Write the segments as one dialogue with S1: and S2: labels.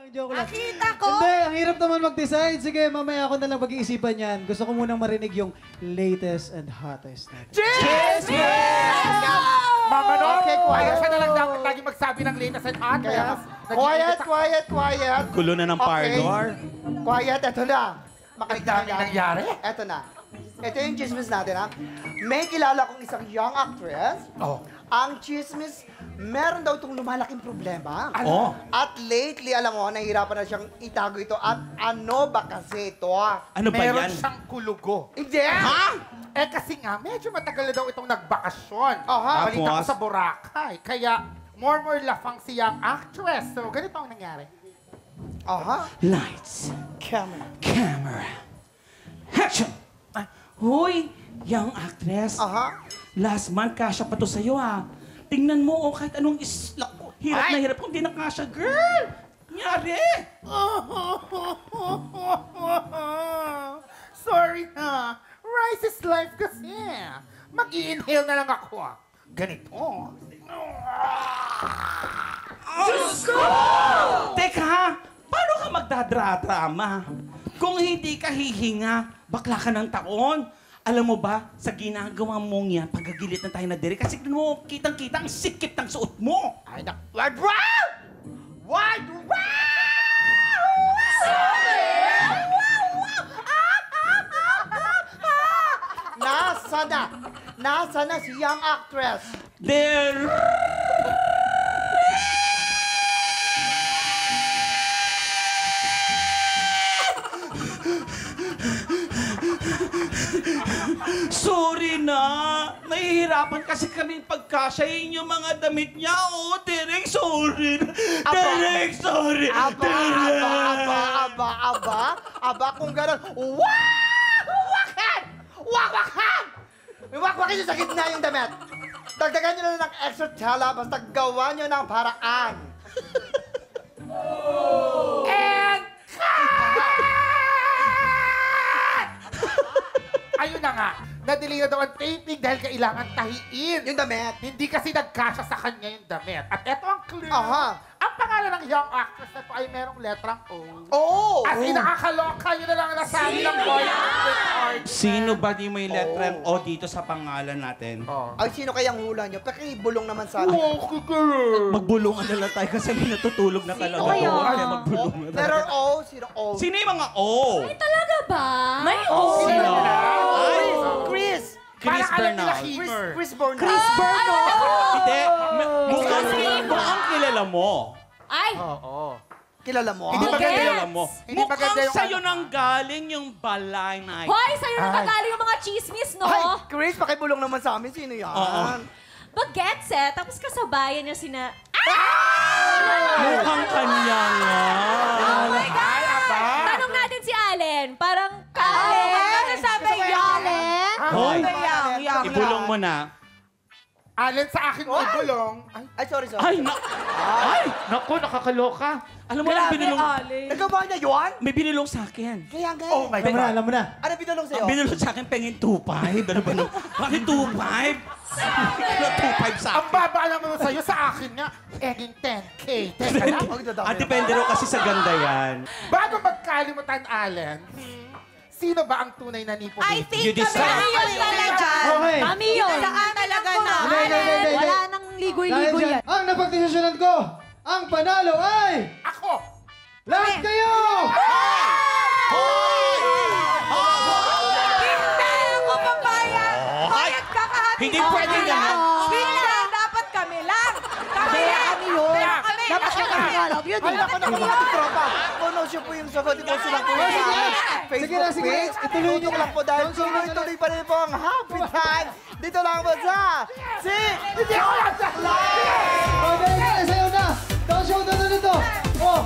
S1: joke lang.
S2: Nakita ko!
S1: Hindi, ang hirap naman mag-decide. Sige, mamaya ako na lang pag-iisipan yan. Gusto ko munang marinig yung latest and hottest natin.
S3: Cheers!
S4: Mama, no?
S3: Okay, quiet.
S4: Siya na lang dapat lagi magsabi ng latest and hot.
S3: Kaya, quiet.
S5: Gulo na ng pardor.
S3: Quiet, eto na.
S4: Ang daming nangyari.
S3: Eto na. Ito yung chismis natin, ha? May kilala kong isang young actress.
S4: Oh.
S3: Ang chismis, meron daw itong lumalaking problema.
S5: Oh.
S3: At lately, alam mo, nahihirapan na siyang itago ito. At ano ba kasi ito?
S5: Ano ba
S4: Meron
S5: yan?
S4: siyang kulugo.
S3: Hindi!
S4: Eh kasi nga, medyo matagal na daw itong nagbakasyon.
S3: Aha.
S4: Balita ko
S5: Tapos?
S4: sa Boracay. Kaya, more lafang si young actress. So, ganito ang nangyari.
S3: Aha.
S5: Lights, camera, action! Hoy, young actress.
S3: Aha.
S5: Last month, kasya pa to sa'yo, ha. Tingnan mo, oh, kahit anong hirap na hirap kung di na kasya, girl! Nyari!
S4: Sorry na. Rice is life kasi. Mag-i-inhale na lang ako. Ganito.
S5: Diyos ko! Teka, paano ka magdadrama? Kung hindi ka hihinga, bakla ka ng taon. Alam mo ba, sa ginagawa mong yan, pagkagilit na tayo na dire, kasi mo, kitang-kita ang sikip ng suot mo.
S4: Ay, nak...
S3: Nasa na si young actress?
S5: There! Sorry na. Nahihirapan kasi kaming pagkasyahin yung mga damit niya. Oh, Derek, sorry na. Derek, sorry.
S3: Aba, kung gano'n, wakwakan! Wakwakin nyo sa gitna yung damit. Dagdagan nyo na ng extra tela, basta gawa nyo ng paraan.
S4: And ayun na nga, na-delay na daw ang taping dahil kailangan tahiin.
S3: Yung damit.
S4: Hindi kasi nagkasya sa kanya yung damit. At eto ang clue.
S3: Aha.
S4: Ang pangalan ng young actress na ito ay merong letrang O.
S3: Oh!
S4: As in, nakakaloka. Yun na lang ang nasabi ng boy.
S5: Sino ba di may letrang O dito sa pangalan natin?
S4: Oh.
S3: Ay, sino kayang hula nyo? Pakibulong naman sa amin.
S5: Magbulungan na lang tayo kasi may natutulog na talaga.
S2: kaya?
S5: doon. Kaya magbulungan na lang.
S3: Letter O, sino O?
S5: Sino yung mga O?
S2: Ay, talaga ba? May
S5: Sino? Ay,
S3: Chris!
S5: Chris Bernal.
S3: Chris Bernal.
S5: Hindi, mukhang kilala mo.
S2: Ay!
S4: Oo.
S3: Kilala mo?
S4: Hindi maganda
S2: Gets!
S4: kilala mo. Hindi maganda
S5: Mukhang
S4: yung
S5: sa'yo
S4: ano.
S5: nang galing yung balay na
S2: Hoy, sa'yo na tagaling yung mga chismis, no?
S3: Ay, Chris, pakibulong naman sa amin. Sino yan?
S5: Oo.
S2: Bagets eh, tapos kasabayan niya sina...
S5: Mukhang kanya nga.
S2: Oh my God!
S4: Ay, aba.
S2: Tanong natin si Allen. Parang Allen. Ano sabi Allen?
S5: Hoy, ibulong mo na.
S4: Alin sa akin mo ibulong.
S3: Ay, sorry.
S5: Ay,
S4: Naku, nakakaloka.
S5: alam mo lang, binulong.
S3: Ikaw ba niya, Yuan?
S5: May binulong sa akin.
S3: Kaya nga.
S4: Oh my
S1: Alam mo na,
S4: God.
S1: alam mo na.
S3: Ano binulong sa'yo?
S5: Ang binulong sa akin, pengin 2.5. Ano ba nung? Bakit 2.5? 2.5 sa
S4: Ang
S5: akin.
S4: baba alam mo sa'yo, sa akin nga, eging 10K. Teka lang.
S3: Ang dadami.
S5: Ah, depende rin kasi sa ganda yan.
S4: Bago magkalimutan, Allen, sino ba ang tunay na nipo
S6: I
S4: dito?
S6: think
S5: You decide.
S6: kami yun talaga.
S1: Okay.
S2: Kami yun.
S6: Saan talaga na?
S1: Hindi.
S2: Wala nang
S1: Dahil
S2: ligoy-ligoy
S1: dyan,
S2: yan.
S1: ang napagdesisyonan ko, ang panalo ay
S4: Ako!
S1: lahat kayo!
S6: Hindi ako papayag. Bayad ka kahati.
S5: Hindi pwede yan.
S6: Hindi, dapat kami lang. Kami
S2: Kami yun.
S6: Kami.
S2: Dapat ka nakakalap yun.
S3: Ay, naku, mga tropa. Puno siya po yung sagot. Ito silang po yung
S1: Sige na, sige. Ituloy niyo
S3: Tutok lang po dahil tuloy-tuloy pa rin po ang happy time. Dito lang po sa Hindi ako lang sa
S1: Okay, sayo na! Don't show na nito! Oh!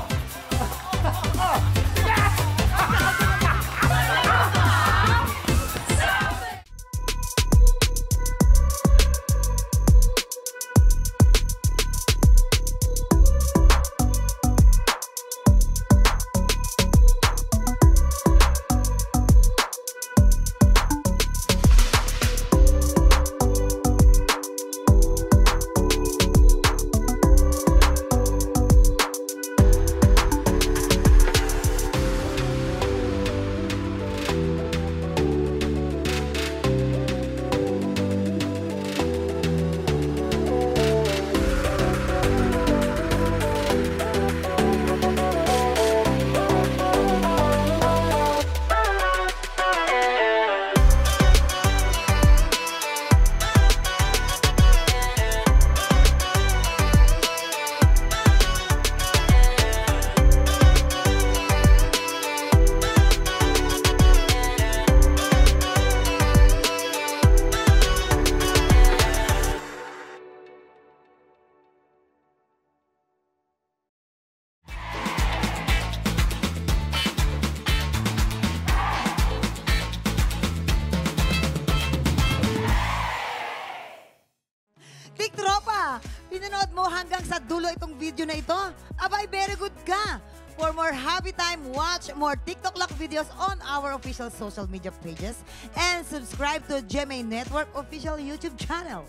S6: Pinanood mo hanggang sa dulo itong video na ito? Abay, very good ka! For more happy time, watch more TikTok Lock videos on our official social media pages and subscribe to GMA Network official YouTube channel.